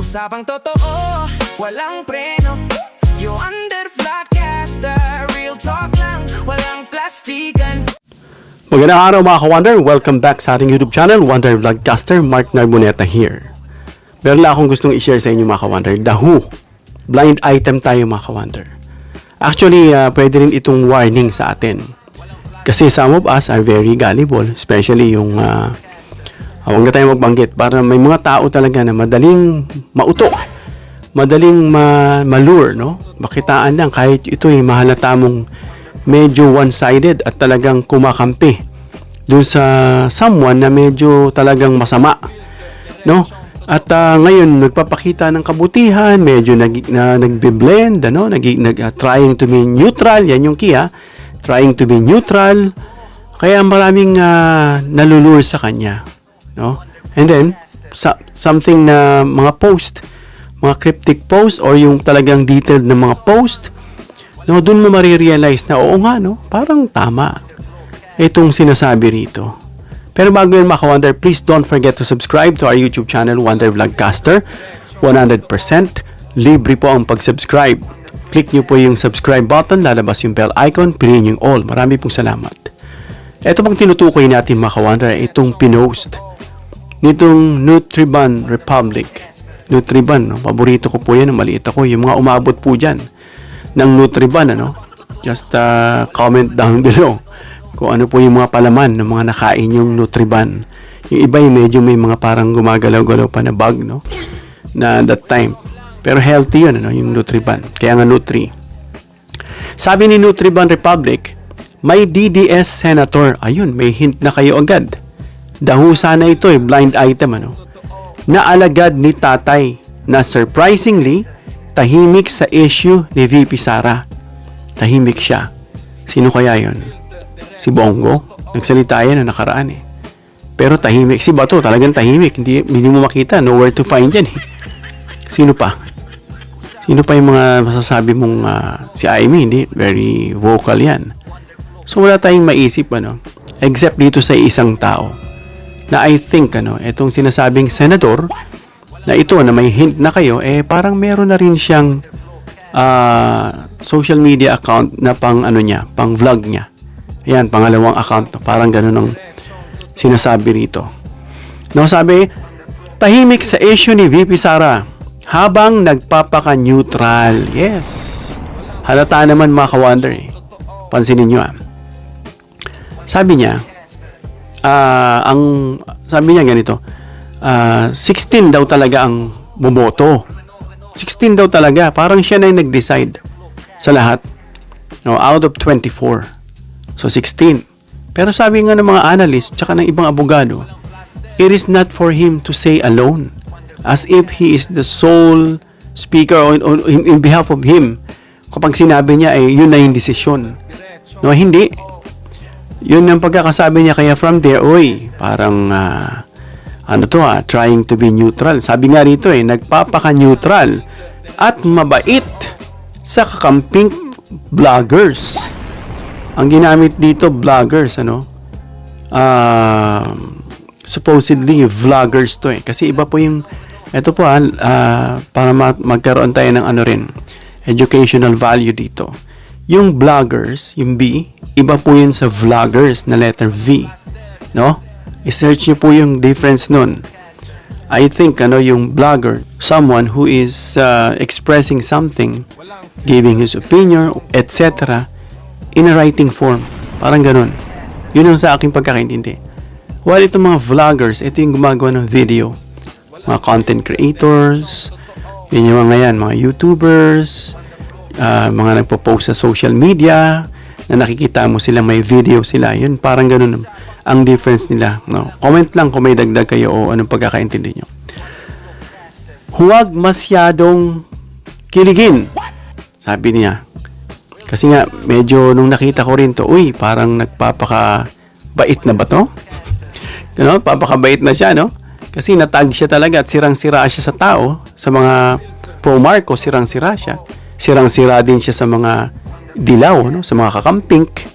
Usapang totoo, walang preno. You under Vlogcaster, real talk lang, walang plastikan. Magandang araw mga ka-Wonder, welcome back sa ating YouTube channel, Wonder Vlogcaster, Mark Narboneta here. Meron lang akong gustong i-share sa inyo mga ka-Wonder, The Who. Blind item tayo mga ka-Wonder. Actually, pwede rin itong warning sa atin. Kasi some of us are very gullible, especially yung, huwag na tayo magbanggit, para may mga tao talaga na madaling mauto, madaling malure, no? Makitaan lang kahit ito ay mahalata mong medyo one-sided at talagang kumakampi doon sa someone na medyo talagang masama, no? At ngayon nagpapakita ng kabutihan, medyo nagbe-blend, ano, trying to be neutral, yan yung key, trying to be neutral. Kaya maraming nalulure sa kanya, no? And then something na mga post, mga cryptic post or yung talagang detailed na mga post, no, doon mo marirealize na oo nga, no, parang tama itong sinasabi rito. Pero bago yun mga ka-Wonder, please don't forget to subscribe to our YouTube channel, Wonder Vlogcaster. 100% libre po ang pag-subscribe. Click nyo po yung subscribe button, lalabas yung bell icon, piliin yung all. Marami pong salamat. Ito pong tinutukoy natin mga ka-Wonder, itong pinost nitong Nutriban Republic. Nutriban, no? Paborito ko po yan, maliit ako. Yung mga umabot po dyan ng Nutriban, ano? Just comment down below kung ano po yung mga palaman ng mga nakain yung Nutriban. Yung iba yung medyo may mga parang gumagalaw-galaw pa na bug, no? Na that time. Pero healthy yun, ano? Yung Nutriban. Kaya nga Nutri. Sabi ni Nutriban Republic, may DDS senator. Ayun, may hint na kayo agad. Dahu sana ito, blind item, ano? Na alagad ni tatay na surprisingly tahimik sa issue ni VP Sara. Tahimik siya. Sino kaya yon? Si Bongo? Nagsalita yan na nakaraan eh. Pero tahimik. Si Bato talagang tahimik. Hindi mo makita. Nowhere to find yan eh. Sino pa? Sino pa yung mga masasabi mong si Amy? Hindi. Very vocal yan. So wala tayong maisip, ano? Except dito sa isang tao na I think, ano, itong sinasabing senador na ito na may hint na kayo, eh parang meron na rin siyang social media account na pang ano niya, pang vlog niya. Ayan, pangalawang account. Parang ganun ang sinasabi rito. No, sabi, tahimik sa issue ni VP Sara habang nagpapaka-neutral. Yes. Halata naman mga ka-Wonder eh. Pansinin nyo Sabi niya, sabi niya ganito, 16 daw talaga ang bumoto. 16 daw talaga. Parang siya na yung nag-decide sa lahat. No, out of 24. So, 16. Pero sabi nga ng mga analyst tsaka ng ibang abogado, it is not for him to say alone. As if he is the sole speaker in behalf of him. Kapag sinabi niya, yun na yung desisyon. No, hindi. Yun ang pagkakasabi niya. Kaya from there, parang trying to be neutral. Sabi nga rito nagpapaka-neutral at mabait sa kakamping vloggers. Ang ginamit dito, vloggers, ano? Supposedly vloggers to Kasi iba po yung, ito po para magkaroon tayo ng ano rin, educational value dito. Yung vloggers, yung B, iba po yun sa vloggers na letter V. No? I-search nyo po yung difference nun. I think, yung vlogger, someone who is expressing something, giving his opinion, etc., in a writing form. Parang ganun. Yun ang sa aking pagkakaintindi. While itong mga vloggers, ito yung gumagawa ng video. Mga content creators, yun yung mga YouTubers, mga nagpo-post sa social media, na nakikita mo silang may video sila. Yun, parang ganun ang difference nila. No? Comment lang kung may dagdag kayo o anong pagkakaintindi nyo. Huwag masyadong kiligin, sabi niya. Kasi nga, medyo nung nakita ko rin to, parang nagpapaka-bait na ba to? Papakabait na siya, no? Kasi natag siya talaga at sirang-sira siya sa tao, sa mga pro-Marco, sirang-sira siya. Sirang-sira din siya sa mga dilaw, no? Sa mga kakampink.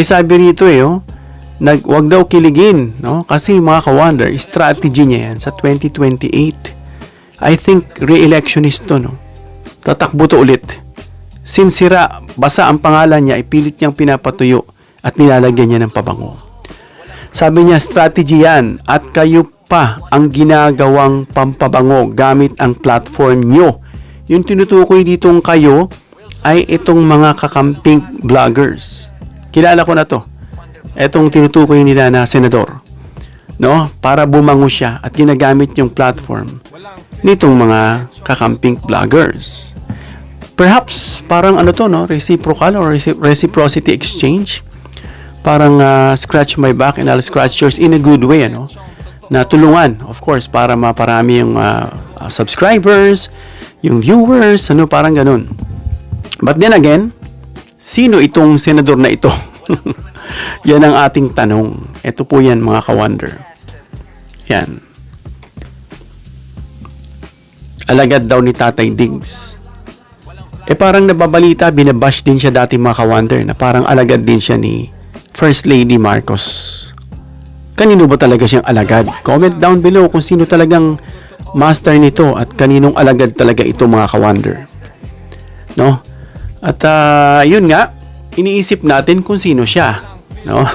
Sabi rito wag daw kiligin, no? Kasi mga ka-Wonder, strategy niya yan sa 2028. I think re-electionist to, no? Tatakbo to ulit. Sinsira, basa ang pangalan niya, ipilit niyang pinapatuyo at nilalagyan niya ng pabango. Sabi niya, strategy yan at kayo pa ang ginagawang pampabango gamit ang platform nyo. Yung tinutukoy ditong kayo ay itong mga kakamping vloggers. Kilala ko na to. Itong tinutukoy nila na senador. No? Para bumango siya at ginagamit yung platform nitong mga kakamping vloggers. Perhaps parang ano to, no? Reciprocal or reciprocity exchange. Parang scratch my back and I'll scratch yours in a good way, ano? Na tulungan, of course, para maparami yung subscribers, yung viewers, ano, parang ganun. But then again, sino itong senador na ito? Yan ang ating tanong. Ito po yan, mga ka-wonder. Yan. Alagad daw ni Tatay Diggs. Parang nababalita, binabash din siya dati, mga ka-wonder, na parang alagad din siya ni First Lady Marcos. Kanino ba talaga siyang alagad? Comment down below kung sino talagang master nito at kaninong alagad talaga ito, mga ka-wonder. No? At yun nga, iniisip natin kung sino siya. No?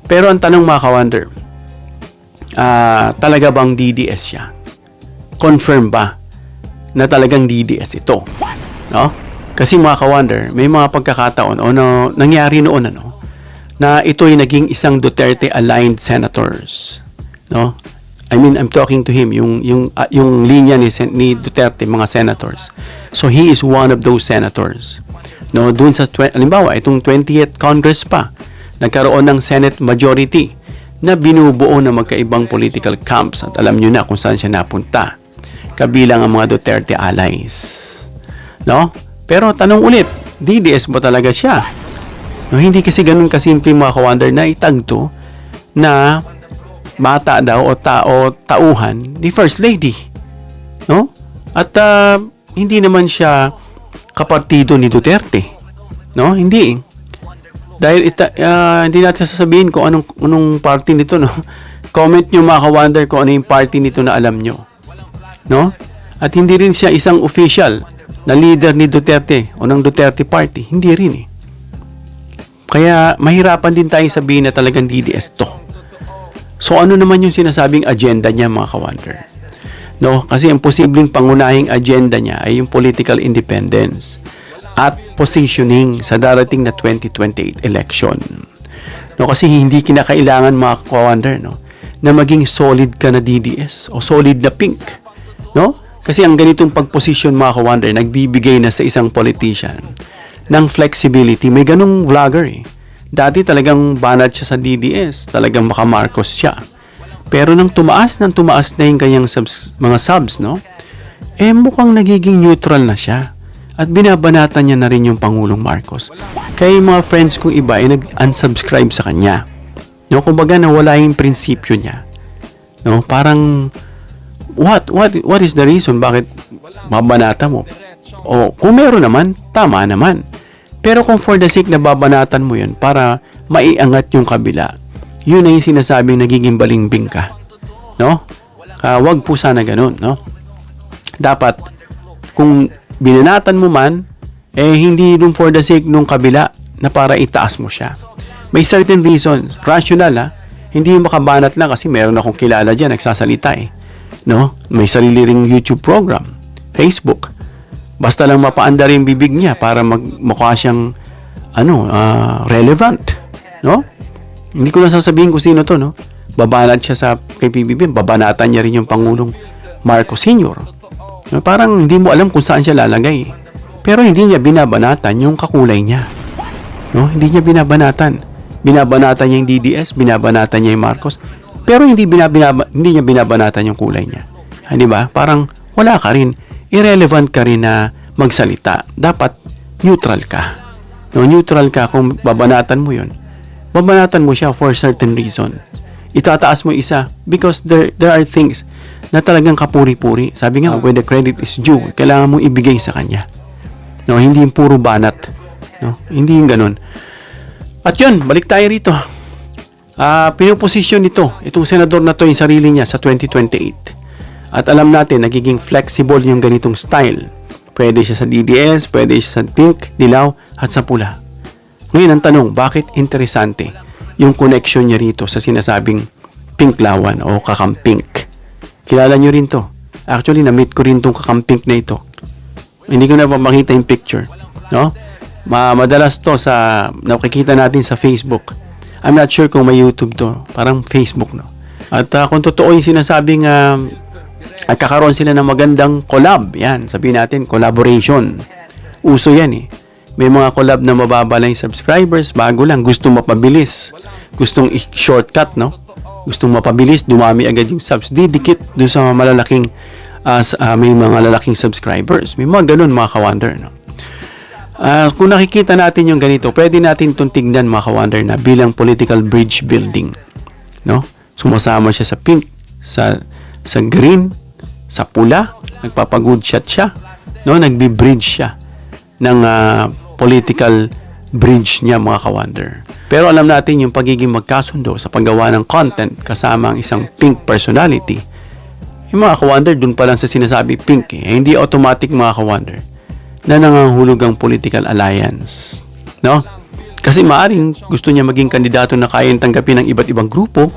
Pero ang tanong, mga ka-wonder, talaga bang DDS siya? Confirm ba na talagang DDS ito? No? Kasi, mga ka-wonder, may mga pagkakataon o nangyari noon, ano, na ito'y naging isang Duterte-aligned senators. No? I mean, I'm talking to him, yung linya ni Duterte, mga senators. So, he is one of those senators. No, dun sa, halimbawa, itong 20th Congress pa, nagkaroon ng Senate majority na binubuo ng magkaibang political camps at alam nyo na kung saan siya napunta. Kabilang ang mga Duterte allies. No? Pero tanong ulit, DDS ba talaga siya? No, hindi kasi ganun kasimple, mga ka-wonder, na itagto na bata daw o tauhan ni First Lady. No? At hindi naman siya kapartido ni Duterte. No? Hindi. Dahil hindi natin sasabihin kung anong party nito, no? Comment nyo, mga ka-wonder, kung ano yung party nito na alam nyo. No? At hindi rin siya isang official na leader ni Duterte o ng Duterte Party. Hindi rin eh. Kaya mahirapan din tayong sabihin na talagang DDS to. So ano naman yung sinasabing agenda niya, mga ka-wonder? No? Kasi ang posibleng pangunahing agenda niya ay yung political independence at positioning sa darating na 2028 election. No? Kasi hindi kinakailangan, mga ka-wonder, no, na maging solid ka na DDS o solid na pink. No? Kasi ang ganitong pag-position, mga ka-wonder, nagbibigay na sa isang politician ng flexibility. May ganung vlogger eh. Dati talagang banat siya sa DDS. Talagang baka Marcos siya. Pero nang tumaas na yung kanyang mga subs, no? Mukhang nagiging neutral na siya. At binabanatan niya na rin yung Pangulong Marcos. Kaya yung mga friends kong iba ay nag-unsubscribe sa kanya. No? Kumbaga nawala yung prinsipyo niya. No? Parang, what is the reason? Bakit babanata mo? O kung meron naman, tama naman. Pero kung for the sake na babanatan mo yun para maiangat yung kabila, yun na yung sinasabing nagiging balimbing ka. No? Wag po sana ganun, no? Dapat, kung binanatan mo man, hindi dun for the sake nung kabila na para itaas mo siya. May certain reasons, rational hindi yung makabanat lang kasi meron akong kilala dyan, nagsasalita eh. No? May sarili ring YouTube program, Facebook. Basta lang mapaandar yung bibig niya para mukha siyang relevant, no? Hindi ko lang sasabihin kung sino to, no? Babanat siya sa kay PBBM, babanatan niya rin yung Pangulong Marcos Sr. No? Parang hindi mo alam kung saan siya lalagay. Pero hindi niya binabanatan yung kakulay niya. No? Hindi niya binabanatan. Binabanatan niya yung DDS, binabanatan niya yung Marcos, pero hindi niya binabanatan yung kulay niya. Di ba? Parang wala ka rin. Irrelevant ka rin na magsalita. Dapat neutral ka. No, neutral ka kung babanatan mo yun. Babanatan mo siya for certain reason. Itataas mo isa because there are things na talagang kapuri-puri. Sabi nga, when the credit is due, kailangan mo ibigay sa kanya. No, hindi yung puro banat. No, hindi yung ganun. At yun, balik tayo rito. Pinoposisyon nito, itong senador na to yung sarili niya sa 2028. At alam natin, nagiging flexible yung ganitong style. Pwede siya sa DDS, pwede siya sa pink, dilaw, at sa pula. Ngayon ang tanong, bakit interesante yung connection niya rito sa sinasabing pinklawan o kakampink? Kilala nyo rin to. Actually, na-meet ko rin tong kakampink na ito. Hindi ko na pa makita yung picture. No? Madalas to sa nakikita natin sa Facebook. I'm not sure kung may YouTube to. Parang Facebook, no? At kung totoo yung sinasabing at kakaroon sila ng magandang collab. Yan, sabihin natin, collaboration. Uso yan eh. May mga collab na mababa lang yung subscribers, bago lang, gustong mapabilis. Gustong shortcut, no? Gustong mapabilis, dumami agad yung subs. Didikit doon sa malalaking, may mga lalaking subscribers. May mga ganun, mga ka-wonder, no? Kung nakikita natin yung ganito, pwede natin itong tignan, mga ka-wonder, na bilang political bridge building, no? Sumasama siya sa pink, sa green, sa pula, nagpapagood shot siya, no? Nagbi-bridge siya ng political bridge niya, mga ka-wonder. Pero alam natin yung pagiging magkasundo sa paggawa ng content kasama ang isang pink personality. Yung mga ka-wonder, dun pa lang sa sinasabi pink eh. Hindi automatic, mga ka-wonder, na nangangahulog ang political alliance, no? Kasi maaring gusto niya maging kandidato na kayang tanggapin ng iba't ibang grupo,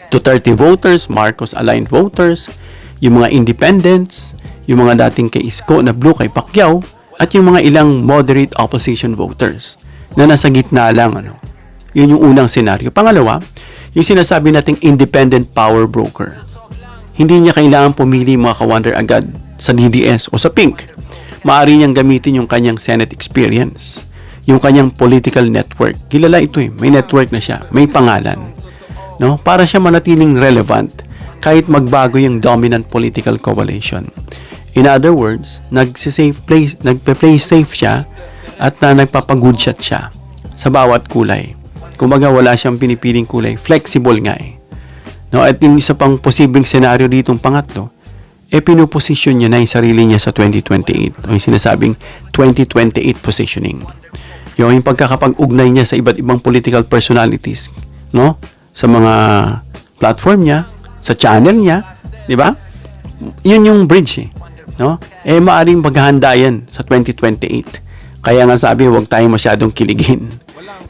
Duterte voters, Marcos aligned voters, yung mga independents, yung mga dating kay Isko na blue kay Pacquiao, at yung mga ilang moderate opposition voters na nasa gitna lang, ano. Yun yung unang senaryo. Pangalawa, yung sinasabi nating independent power broker. Hindi niya kailangan pumili, mga ka-wonder, agad sa DDS o sa pink. Maaari niyang gamitin yung kanyang Senate experience, yung kanyang political network. Kilala ito eh. May network na siya. May pangalan. No? Para siya manatiling relevant kahit magbago yung dominant political coalition. In other words, nagpe-play safe siya at nagpapagood shot siya sa bawat kulay. Kumbaga wala siyang pinipiling kulay. Flexible nga eh. No? At yung isa pang posibleng senaryo ditong pangatlo, pinuposisyon niya na yung sarili niya sa 2028 o yung sinasabing 2028 positioning. Yung pagkakapag-ugnay niya sa iba't ibang political personalities, no? Sa mga platform niya, sa channel niya, di ba? Yun yung bridge eh, no? Maaring maghahanda yan sa 2028. Kaya nga sabi, huwag tayong masyadong kiligin.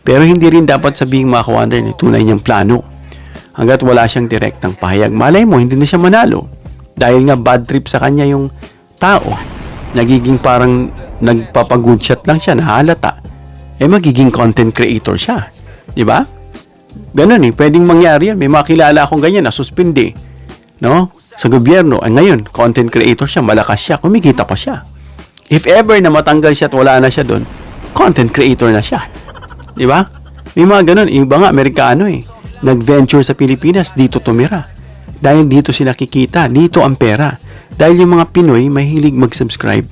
Pero hindi rin dapat sabihin, mga ka-wonder, na tunay niyang plano. Hanggat wala siyang direktang pahayag. Malay mo, hindi na siya manalo. Dahil nga bad trip sa kanya yung tao. Nagiging parang nagpapagood shot lang siya, nahalata. Magiging content creator siya. Di ba? Ganun eh, pwedeng mangyari yan. May makilala akong ganyan na suspindi, no? Sa gobyerno. Ngayon, content creator siya, malakas siya, kumikita pa siya. If ever na matanggal siya at wala na siya doon, content creator na siya. Di ba? May mga ganun. Iba nga, Amerikano eh. Nag-venture sa Pilipinas, dito tumira. Dahil dito sila kikita, dito ang pera. Dahil yung mga Pinoy mahilig mag-subscribe,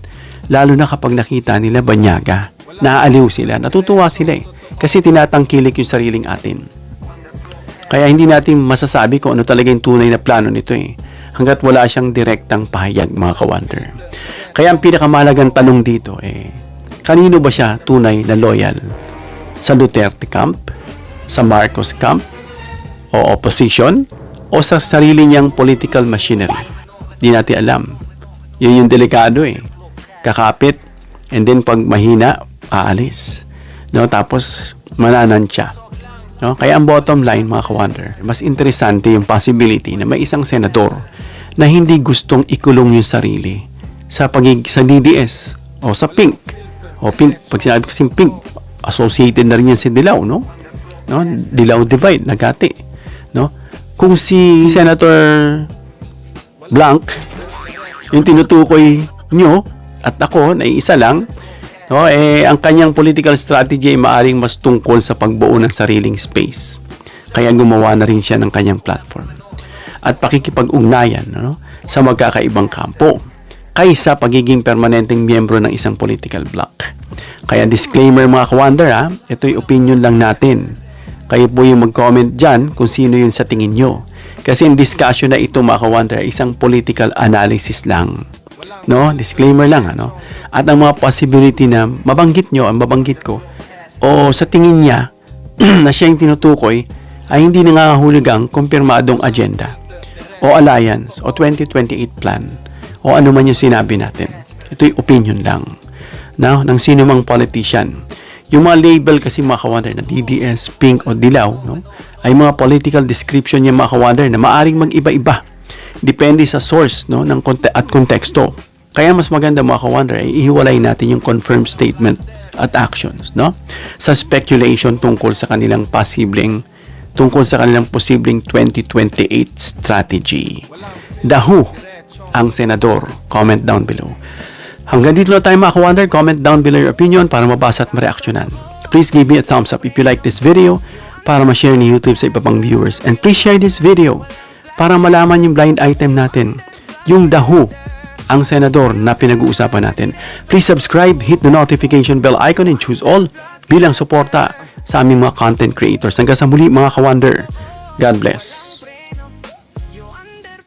lalo na kapag nakita nila banyaga. Naaaliw sila, natutuwa sila eh. Kasi tinatangkilik yung sariling atin. Kaya hindi natin masasabi kung ano talaga yung tunay na plano nito eh. Hanggat wala siyang direktang pahayag, mga ka-wonder. Kaya ang pinakamahalagang tanong dito kanino ba siya tunay na loyal? Sa Duterte camp? Sa Marcos camp? O opposition? O sa sarili niyang political machinery? Di natin alam. Yun yung delikado eh. Kakapit, and then pag mahina, aalis. No? Tapos, mananansya. No? Kaya ang bottom line, mga ka-wonder, mas interesante yung possibility na may isang senador na hindi gustong ikulong yung sarili sa DDS o sa pink. O pink, pag sinabi ko sing pink, associated na rin yan si Dilaw, no? Dilaw divide, nagati. No? Kung si Senator Blanc, yung tinutukoy nyo at ako na isa lang, no, ang kanyang political strategy ay maaring mas tungkol sa pagbuo ng sariling space. Kaya gumawa na rin siya ng kanyang platform. At pakikipag-ugnayan, no, sa magkakaibang kampo kaysa pagiging permanenteng miyembro ng isang political bloc. Kaya disclaimer, mga ka-wonder, ito'y opinion lang natin. Kayo po yung mag-comment dyan kung sino yun sa tingin nyo. Kasi yung discussion na ito, mga ka-wonder, isang political analysis lang. No? Disclaimer lang, ano? At ang mga possibility na mabanggit nyo, ang mabanggit ko, o sa tingin niya na siya yung tinutukoy, ay hindi nangangahulugang kumpirmadong agenda o alliance o 2028 plan o ano man yung sinabi natin. Ito'y opinion lang ng sino mang politician. Yung mga label kasi mga ka-wonder na DDS, pink o dilaw, no, ay mga political description yung mga ka-wonder na maaring mag-iba-iba. Depende sa source, no, at konteksto. Kaya mas maganda mga ka-wonder ay ihiwalay natin yung confirmed statement at actions, no? Sa speculation tungkol sa kanilang posibleng 2028 strategy. Dahu ang senador. Comment down below. Hanggang dito na tayo mga ka-wonder. Comment down below your opinion para mabasa at mareaksyonan. Please give me a thumbs up if you like this video para ma-share ni YouTube sa iba pang viewers. And please share this video para malaman yung blind item natin. Yung dahu ang senador na pinag-uusapan natin. Please subscribe, hit the notification bell icon and choose all bilang suporta sa aming mga content creators. Hanggang sa muli mga ka-wonder. God bless.